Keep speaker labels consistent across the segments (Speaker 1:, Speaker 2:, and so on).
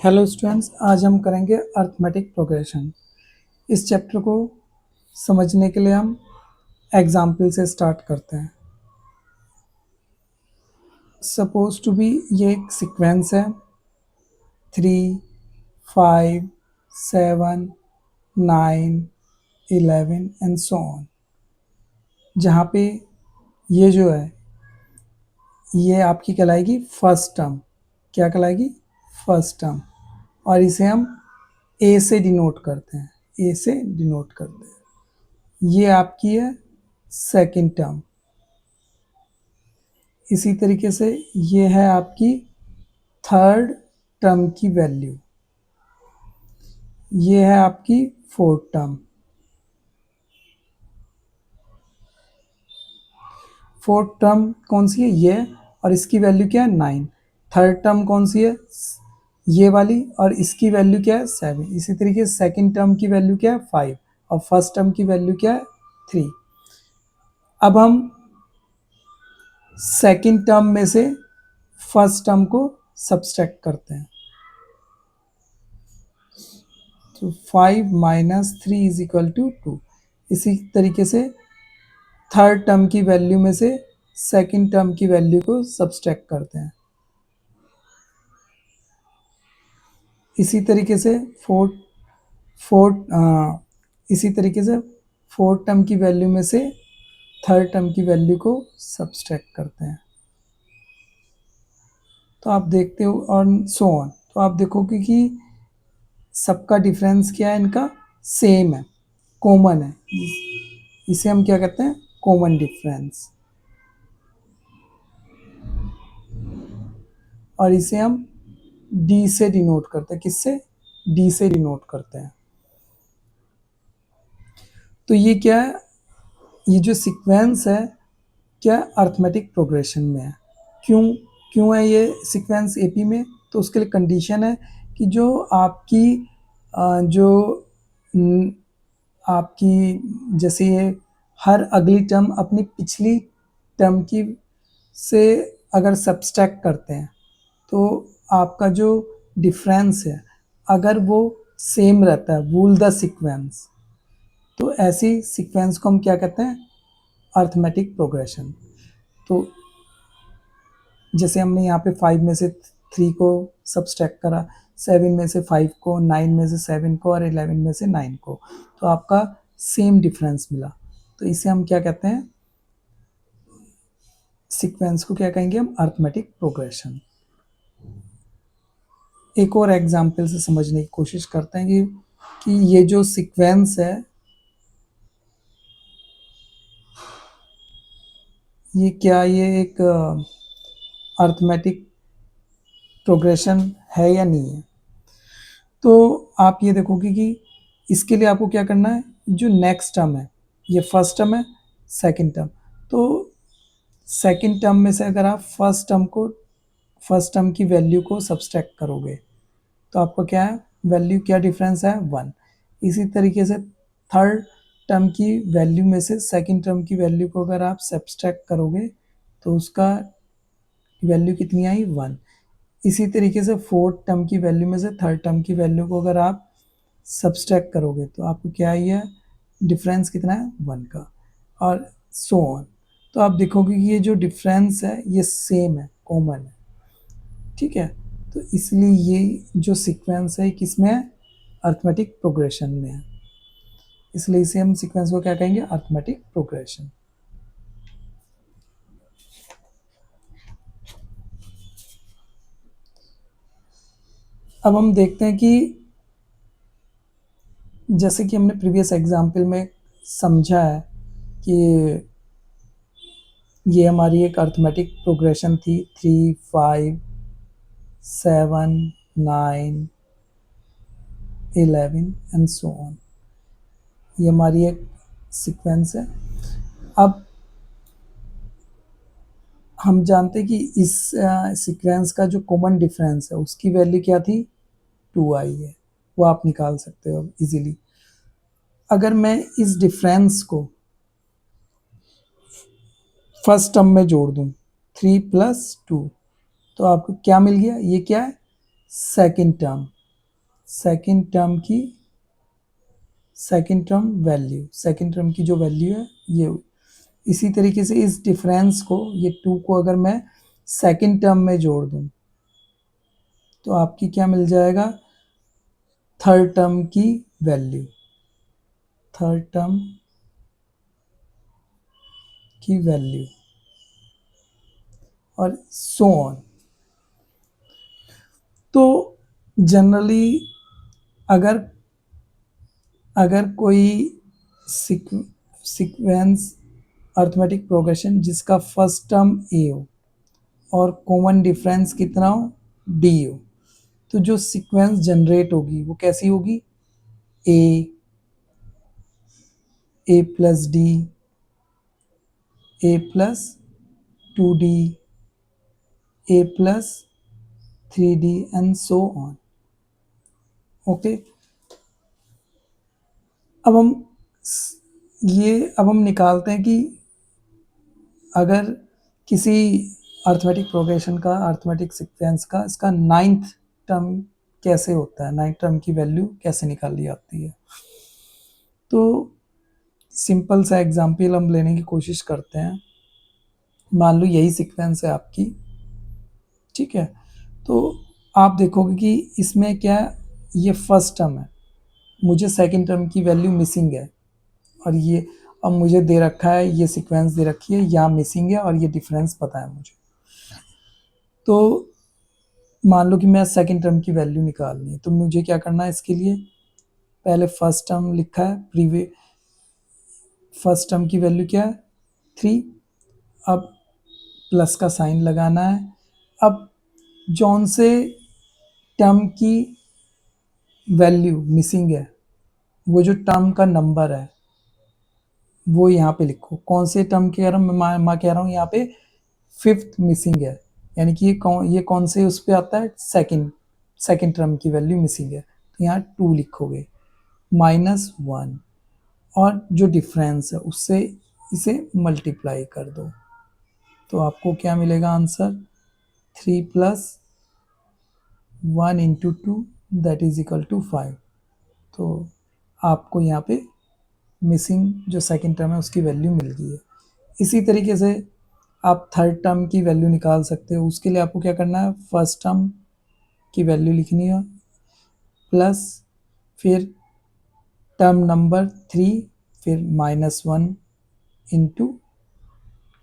Speaker 1: Hello students, आज हम करेंगे अर्थमेटिक प्रोग्रेशन। इस चैप्टर को समझने के लिए हम एग्जाम्पल से स्टार्ट करते हैं। सपोज टू बी ये एक सीक्वेंस है 3, 5, 7, 9, 11 एंड सो ऑन, जहाँ पे ये जो है ये आपकी कहलाएगी फर्स्ट टर्म। क्या कहलाएगी? First term. और इसे हम ए से डिनोट करते हैं, ए से डिनोट करते हैं। ये आपकी है सेकंड टर्म। इसी तरीके से ये है आपकी थर्ड टर्म की वैल्यू। ये है आपकी फोर्थ टर्म। फोर्थ टर्म कौन सी है? ये, और इसकी वैल्यू क्या है? 9। थर्ड टर्म कौन सी है? ये वाली, और इसकी वैल्यू क्या है? 7। इसी तरीके से सेकंड टर्म की वैल्यू क्या है? 5, और फर्स्ट टर्म की वैल्यू क्या है? 3। अब हम सेकंड टर्म में से फर्स्ट टर्म को सब्सट्रैक्ट करते हैं। तो 5 माइनस 3 इज इक्वल टू 2। इसी तरीके से थर्ड टर्म की वैल्यू में से सेकंड टर्म की वैल्यू को सब्सट्रैक्ट करते हैं। इसी तरीके से इसी तरीके से फोर्थ टर्म की वैल्यू में से थर्ड टर्म की वैल्यू को सब्सट्रैक्ट करते हैं। तो आप देखते हो, और सो ऑन। तो आप देखोगे कि सबका डिफरेंस क्या है? इनका सेम है, कॉमन है। इसे हम क्या कहते हैं? Common difference. और इसे हम डी से डिनोट करते हैं। किससे? डी से डिनोट करते हैं। तो ये क्या है? ये जो सीक्वेंस है क्या अर्थमेटिक प्रोग्रेशन में है। क्यों क्यों है ये सीक्वेंस एपी में? तो उसके लिए कंडीशन है कि जो आपकी जो आपकी जैसे ये हर अगली टर्म अपनी पिछली टर्म की से अगर सब्सट्रैक्ट करते हैं तो आपका जो डिफरेंस है अगर वो सेम रहता है, वूल द सीक्वेंस, तो ऐसी सीक्वेंस को हम क्या कहते हैं? Arithmetic progression. तो जैसे हमने यहाँ पे 5 में से 3 को सब्सट्रैक्ट करा, 7 में से 5 को, 9 में से 7 को, और 11 में से 9 को, तो आपका सेम डिफरेंस मिला। तो इसे हम क्या कहते हैं? सीक्वेंस को क्या कहेंगे हम? Arithmetic progression. एक और एग्जाम्पल से समझने की कोशिश करते हैं कि ये जो सीक्वेंस है ये क्या ये एक अर्थमेटिक प्रोग्रेशन है या नहीं है। तो आप ये देखोगे कि इसके लिए आपको क्या करना है? जो नेक्स्ट टर्म है, ये फर्स्ट टर्म है, सेकंड टर्म। तो सेकंड टर्म में से अगर आप फर्स्ट टर्म की वैल्यू को सब्सट्रैक्ट करोगे तो आपका क्या है? वैल्यू क्या डिफरेंस है? 1। इसी तरीके से थर्ड टर्म की वैल्यू में से सेकंड टर्म की वैल्यू को अगर आप सब्सट्रैक्ट करोगे तो उसका वैल्यू कितनी आई? 1। इसी तरीके से फोर्थ टर्म की वैल्यू में से थर्ड टर्म की वैल्यू को अगर आप सब्सट्रैक्ट करोगे तो आपको क्या आई है? डिफरेंस कितना है? 1 का, और सो ऑन। तो आप देखोगे कि ये जो डिफरेंस है ये सेम है, कॉमन है। ठीक है, तो इसलिए ये जो सीक्वेंस है किसमें है? अर्थमेटिक प्रोग्रेशन में है। इसलिए इसे हम सीक्वेंस को क्या कहेंगे? Arithmetic progression. अब हम देखते हैं कि जैसे कि हमने प्रीवियस एग्जाम्पल में समझा है कि ये हमारी एक अर्थमेटिक प्रोग्रेशन थी 3, 5, 7, 9, 11 एंड सो ऑन। ये हमारी एक सीक्वेंस है। अब हम जानते हैं कि इस सीक्वेंस का जो कॉमन डिफरेंस है उसकी वैल्यू क्या थी? 2 आई है। वो आप निकाल सकते हो इजीली। अगर मैं इस डिफरेंस को फर्स्ट टर्म में जोड़ दूं, 3 + 2, तो आपको क्या मिल गया? ये क्या है? सेकंड टर्म, सेकंड टर्म की second term value, second term की जो वैल्यू है ये। इसी तरीके से इस डिफरेंस को, ये 2 को अगर मैं सेकंड टर्म में जोड़ दूं तो आपकी क्या मिल जाएगा, थर्ड टर्म की वैल्यू, थर्ड टर्म की वैल्यू, और सो ऑन। तो जनरली अगर अगर कोई सीक्वेंस अर्थमेटिक प्रोग्रेशन जिसका फर्स्ट टर्म ए हो और कॉमन डिफरेंस कितना हो, डी हो, तो जो सीक्वेंस जनरेट होगी वो कैसी होगी, A plus D, A plus 2d, A plus 3d and so on. Okay, अब हम अब हम निकालते हैं कि अगर किसी अर्थमेटिक प्रोग्रेशन का, अर्थमेटिक सीक्वेंस का, इसका नाइन्थ टर्म कैसे होता है, नाइन्थ टर्म की वैल्यू कैसे निकाली जाती है। तो सिंपल सा एग्जाम्पल हम लेने की कोशिश करते हैं। मान लो यही सीक्वेंस है आपकी, ठीक है, तो आप देखोगे कि इसमें क्या, ये फर्स्ट टर्म है, मुझे सेकंड टर्म की वैल्यू मिसिंग है, और ये अब मुझे दे रखा है, ये सीक्वेंस दे रखी है, यहाँ मिसिंग है और ये डिफरेंस पता है मुझे। तो मान लो कि मैं सेकंड टर्म की वैल्यू निकालनी है, तो मुझे क्या करना है, इसके लिए पहले फर्स्ट टर्म लिखा है, फर्स्ट टर्म की वैल्यू क्या है, 3। अब प्लस का साइन लगाना है। अब जौन से टर्म की वैल्यू मिसिंग है, वो जो टर्म का नंबर है वो यहाँ पे लिखो। कौन से टर्म कह रहा हूँ मैं कह रहा हूँ यहाँ पे फिफ्थ मिसिंग है, यानी कि ये कौन से उस पर आता है, सेकंड टर्म की वैल्यू मिसिंग है, तो यहाँ 2 लिखोगे, -1, और जो डिफरेंस है उससे इसे मल्टीप्लाई कर दो, तो आपको क्या मिलेगा answer, 3 + 1 × 2 that is equal to 5। तो आपको यहाँ पे मिसिंग जो सेकंड टर्म है उसकी वैल्यू मिल गई है। इसी तरीके से आप थर्ड टर्म की वैल्यू निकाल सकते हो। उसके लिए आपको क्या करना है, फर्स्ट टर्म की वैल्यू लिखनी है, प्लस फिर टर्म नंबर 3, फिर -1 इंटू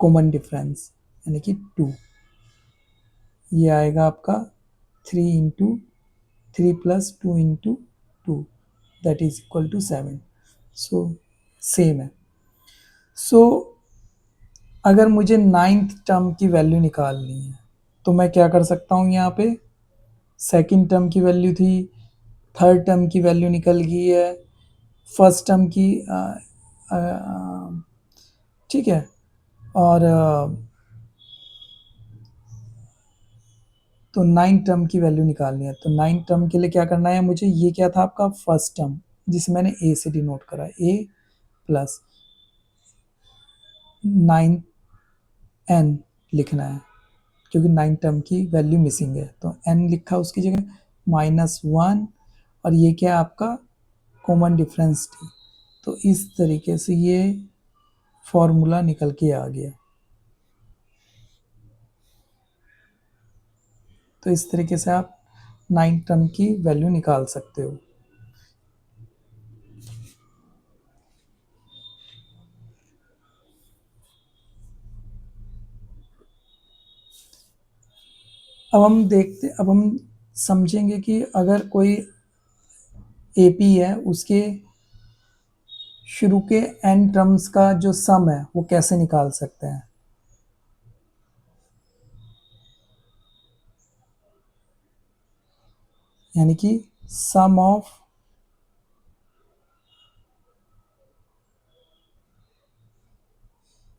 Speaker 1: कॉमन डिफरेंस यानी कि 2, ये आएगा आपका 3 + 2 × 2 that is equal to 7। So same है। सो अगर मुझे नाइन्थ टर्म की वैल्यू निकालनी है तो मैं क्या कर सकता हूँ, यहाँ पे सेकंड टर्म की वैल्यू थी, थर्ड टर्म की वैल्यू निकल गई है, फर्स्ट टर्म की ठीक है, और तो नाइन्थ टर्म की वैल्यू निकालनी है। तो नाइन्थ टर्म के लिए क्या करना है मुझे, ये क्या था आपका फर्स्ट टर्म जिसे मैंने ए से डिनोट करा, ए प्लस 9n लिखना है क्योंकि 9 टर्म की वैल्यू मिसिंग है, तो n लिखा उसकी जगह, -1, और ये क्या है आपका कॉमन डिफरेंस थी। तो इस तरीके से ये फॉर्मूला निकल के आ गया। तो इस तरीके से आप 9 टर्म की वैल्यू निकाल सकते हो। अब हम समझेंगे कि अगर कोई एपी है उसके शुरू के n टर्म्स का जो सम है वो कैसे निकाल सकते हैं। यानी कि sum of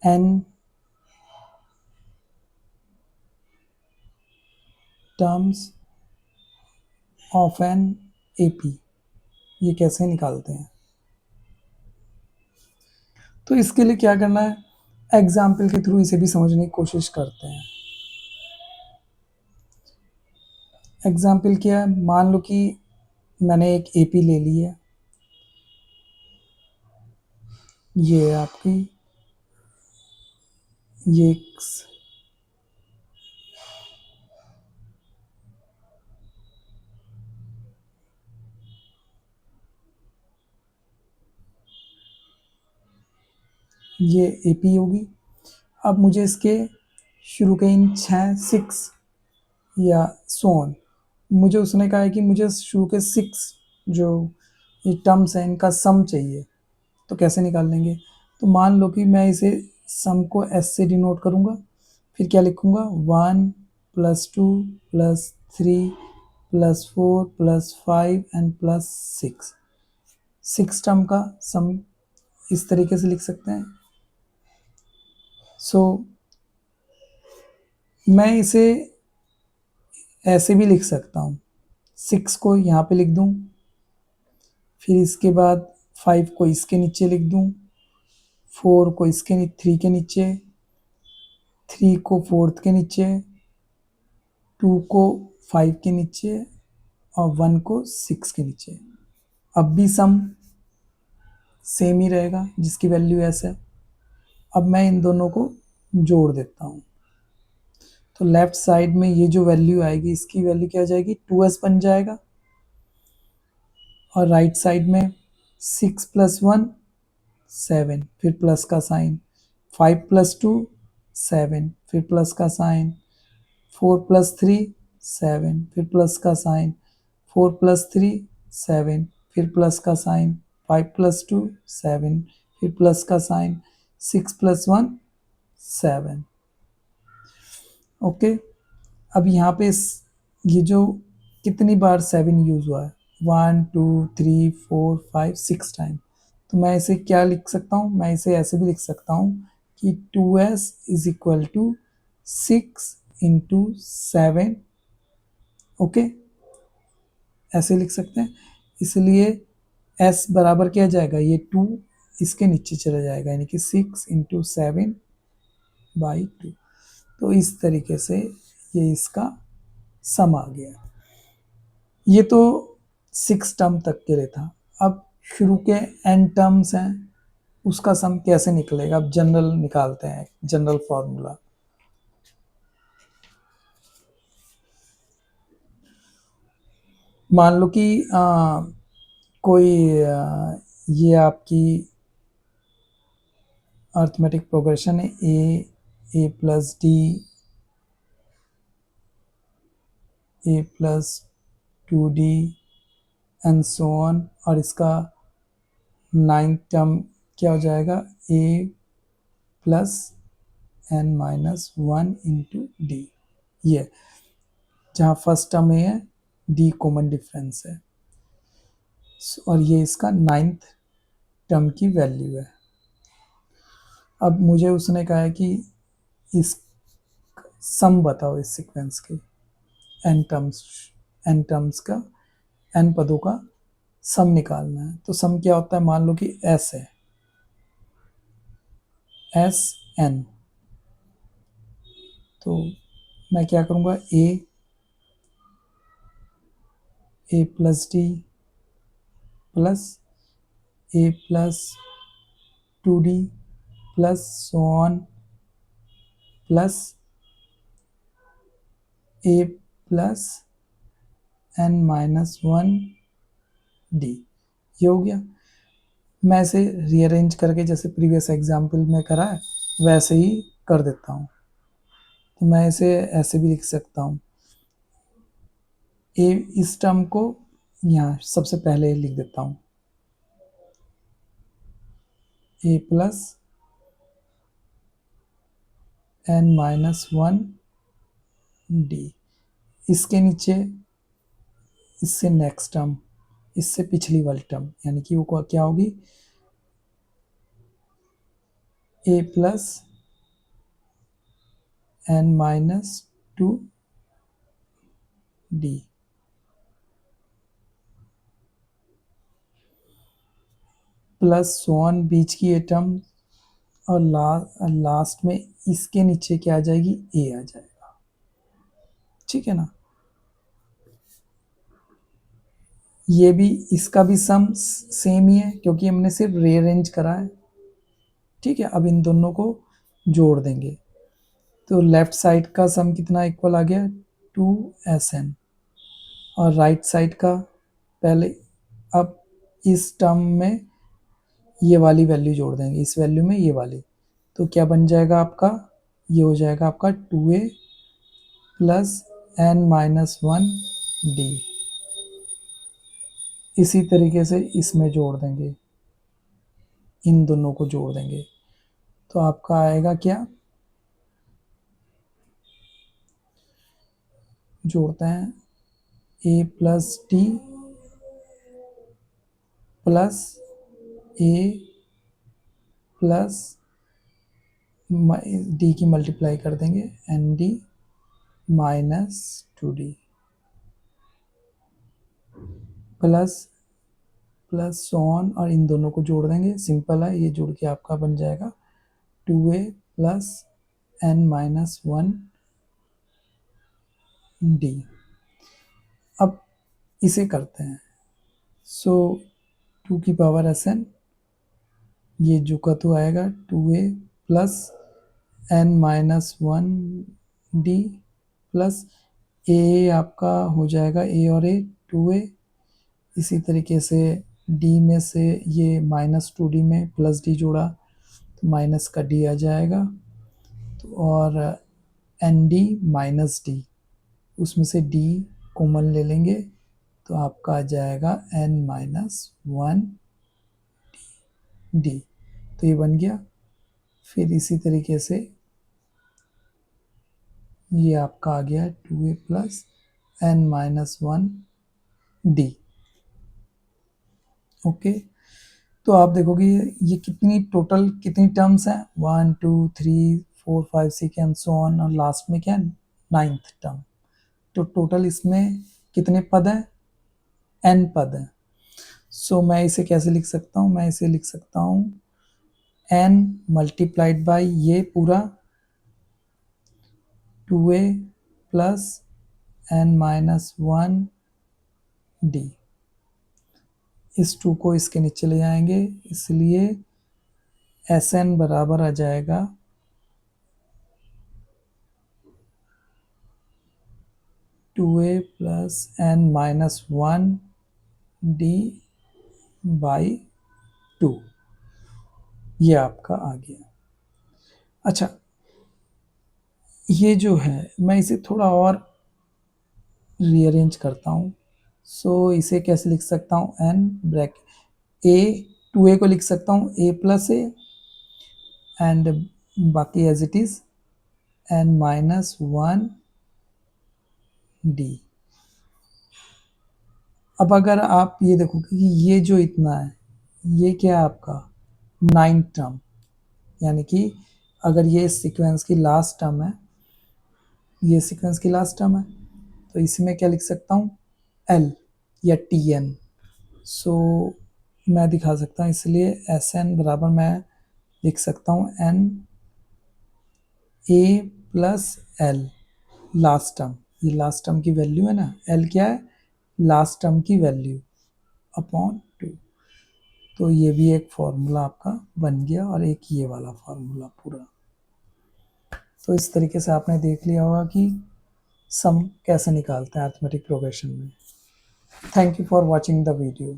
Speaker 1: n terms of an AP, ये कैसे निकालते हैं। तो इसके लिए क्या करना है, एग्जाम्पल के थ्रू इसे भी समझने की कोशिश करते हैं। एग्जाम्पल क्या है, मान लो कि मैंने एक एपी ले ली है, ये है आपकी, ये ये एपी होगी। अब मुझे इसके शुरू के इन 6 या सोन, मुझे उसने कहा है कि मुझे शुरू के 6 जो ये टर्म्स हैं इनका सम चाहिए, तो कैसे निकाल लेंगे? तो मान लो कि मैं इसे सम को एस से डिनोट करूँगा, फिर क्या लिखूँगा, 1 + 2 + 3 + 4 + 5 एंड +6, 6 टर्म का सम इस तरीके से लिख सकते हैं। सो मैं इसे ऐसे भी लिख सकता हूँ, 6 को यहाँ पे लिख दूँ, फिर इसके बाद 5 को इसके नीचे लिख दूँ, 4 को इसके 3 के नीचे, 3 को 4th के नीचे, 2 को 5 के नीचे और 1 को 6 के नीचे। अब भी सम सेम ही रहेगा जिसकी वैल्यू एस है। अब मैं इन दोनों को जोड़ देता हूँ, तो लेफ्ट साइड में ये जो वैल्यू आएगी इसकी वैल्यू क्या आ जाएगी, 2s बन जाएगा, और राइट साइड में 6 + 1 7, फिर प्लस का साइन, 5 + 2 7, फिर प्लस का साइन, 4 + 3 7, फिर प्लस का साइन, 4 + 3 7, फिर प्लस का साइन, 5 + 2 7, फिर प्लस का साइन, 6 + 1 7। ओके, अब यहाँ पे ये जो कितनी बार 7 यूज़ हुआ है, 1 2 3 4 5 6 टाइम, तो मैं इसे क्या लिख सकता हूँ, मैं इसे ऐसे भी लिख सकता हूँ कि 2s = 6 × 7। ओके, ऐसे लिख सकते हैं, इसलिए s बराबर क्या जाएगा, ये 2 इसके नीचे चला जाएगा, यानी कि 6 × 7/2। तो इस तरीके से ये इसका सम आ गया। ये तो 6 टर्म तक के लिए था। अब शुरू के n टर्म्स हैं, उसका सम कैसे निकलेगा? अब जनरल निकालते हैं, जनरल फॉर्मूला। मान लो कि कोई ये आपकी अर्थमेटिक प्रोग्रेशन है, a + d, a + 2d and so on, और इसका 9th टर्म क्या हो जाएगा, a + n - 1 × d। ये जहाँ फर्स्ट टर्म ए है, d कॉमन डिफरेंस है, और ये इसका 9th टर्म की वैल्यू है। अब मुझे उसने कहा है कि इस सम बताओ इस सीक्वेंस के, n टर्म्स का, n पदों का सम निकालना है। तो सम क्या होता है, मान लो कि s है, Sn, तो मैं क्या करूँगा, a + d + a + 2d + so on + a + n - 1 d। ये हो गया। मैं इसे रीअरेंज करके जैसे प्रीवियस एग्जाम्पल में करा है वैसे ही कर देता हूँ। तो मैं इसे ऐसे भी लिख सकता हूँ, ए इस टर्म को यहाँ सबसे पहले लिख देता हूँ, a + n - 1 d। इसके नीचे इससे नेक्स्ट टर्म, इससे पिछली वाली टर्म, यानी कि वो क्या होगी, a + n - 2 d plus so on बीच की ये टर्म, और लास्ट में इसके नीचे क्या आ जाएगी, a आ जाएगा। ठीक है ना? ये भी, इसका भी सम सेम ही है क्योंकि हमने सिर्फ रीअरेंज करा है। ठीक है, अब इन दोनों को जोड़ देंगे तो लेफ्ट साइड का सम कितना इक्वल आ गया 2SN, और राइट साइड का पहले, अब इस टर्म में ये वाली वैल्यू जोड़ देंगे, इस वैल्यू में ये वाली, तो क्या बन जाएगा आपका, ये हो जाएगा आपका 2A प्लस n-1D। इसी तरीके से इसमें जोड़ देंगे, इन दोनों को जोड़ देंगे तो आपका आएगा क्या, जोड़ते हैं A plus D plus A plus D की मल्टीप्लाई कर देंगे ND minus 2D plus plus so on, और इन दोनों को जोड़ देंगे, सिंपल है, ये जोड़ के आपका बन जाएगा 2A प्लस n-1D। अब इसे करते हैं, सो 2 की पावर SN, ये जो का तो आएगा 2A plus n-1D plus A आपका हो जाएगा A और A 2A, इसी तरीके से D में से ये माइनस 2D में प्लस D जोड़ा तो माइनस का D आ जाएगा, तो और ND माइनस D, उसमें से D कॉमन ले लेंगे तो आपका आ जाएगा n-1D, तो ये बन गया। फिर इसी तरीके से ये आपका आ गया 2A प्लस n-1D। ओके, तो आप देखोगे ये कितनी टोटल कितनी टर्म्स हैं, 1 2 3 4 5 6 एंड सो ऑन, और लास्ट में क्या है 9th टर्म। तो टोटल इसमें कितने पद हैं, n पद हैं। सो मैं इसे कैसे लिख सकता हूँ, मैं इसे लिख सकता हूँ n मल्टीप्लाइड बाई ये पूरा 2A प्लस n-1D, इस 2 को इसके नीचे ले जाएंगे, इसलिए SN बराबर आ जाएगा 2A प्लस n-1D बाई 2, ये आपका आ गया। अच्छा, ये जो है मैं इसे थोड़ा और रीअरेंज करता हूँ, सो इसे कैसे लिख सकता हूँ, n ब्रैकेट A 2A को लिख सकता हूँ A प्लस A एंड बाकी एज इट इज n-1D। अब अगर आप ये देखो कि ये जो इतना है ये क्या है आपका 9th टर्म, यानी कि अगर ये सीक्वेंस की लास्ट टर्म है, ये सीक्वेंस की लास्ट टर्म है, तो इसमें क्या लिख सकता हूँ L या TN। सो मैं दिखा सकता हूँ, इसलिए SN बराबर मैं लिख सकता हूँ NA plus L last term, ये लास्ट टर्म की वैल्यू है ना, L क्या है लास्ट टर्म की वैल्यू अपॉन 2। तो ये भी एक फॉर्मूला आपका बन गया, और एक ये वाला फॉर्मूला पूरा। तो इस तरीके से आपने देख लिया होगा कि सम कैसे निकालते हैं अरिथमेटिक प्रोग्रेशन में। Thank you for watching the video.